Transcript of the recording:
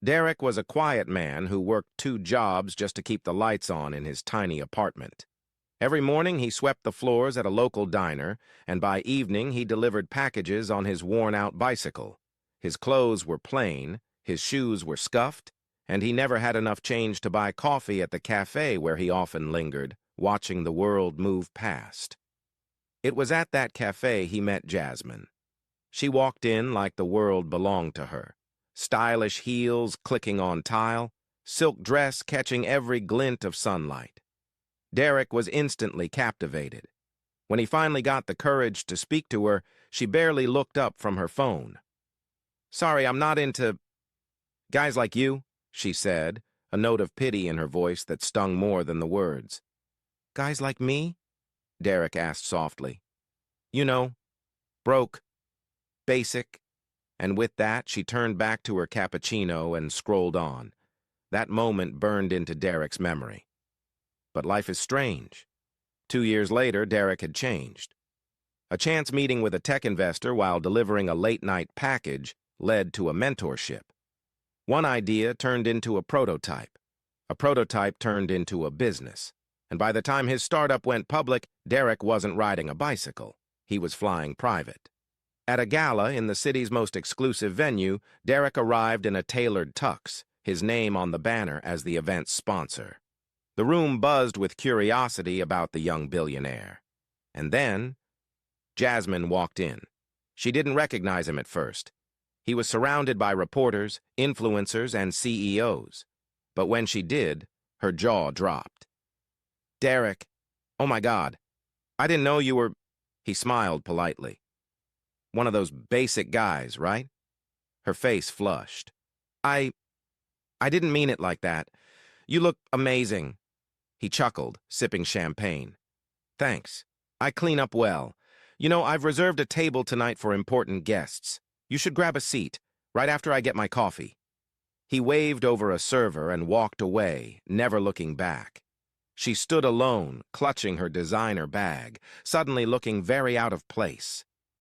Derek was a quiet man who worked two jobs just to keep the lights on in his tiny apartment. Every morning he swept the floors at a local diner, and by evening he delivered packages on his worn-out bicycle. His clothes were plain, his shoes were scuffed, and he never had enough change to buy coffee at the cafe where he often lingered, watching the world move past. It was at that cafe he met Jasmine. She walked in like the world belonged to her. Stylish heels clicking on tile, silk dress catching every glint of sunlight. Derek was instantly captivated. When he finally got the courage to speak to her, she barely looked up from her phone. "Sorry, I'm not into guys like you," she said, a note of pity in her voice that stung more than the words. "Guys like me?" Derek asked softly. "You know, broke, basic." And with that, she turned back to her cappuccino and scrolled on. That moment burned into Derek's memory. But life is strange. 2 years later, Derek had changed. A chance meeting with a tech investor while delivering a late-night package led to a mentorship. One idea turned into a prototype. A prototype turned into a business. And by the time his startup went public, Derek wasn't riding a bicycle. He was flying private. At a gala in the city's most exclusive venue, Derek arrived in a tailored tux, his name on the banner as the event's sponsor. The room buzzed with curiosity about the young billionaire. And then, Jasmine walked in. She didn't recognize him at first. He was surrounded by reporters, influencers, and CEOs. But when she did, her jaw dropped. "Derek, oh my God, I didn't know you were—" He smiled politely. "One of those basic guys, right?" Her face flushed. I didn't mean it like that. You look amazing." He chuckled, sipping champagne. "Thanks. I clean up well. You know, I've reserved a table tonight for important guests. You should grab a seat, right after I get my coffee." He waved over a server and walked away, never looking back. She stood alone, clutching her designer bag, suddenly looking very out of place.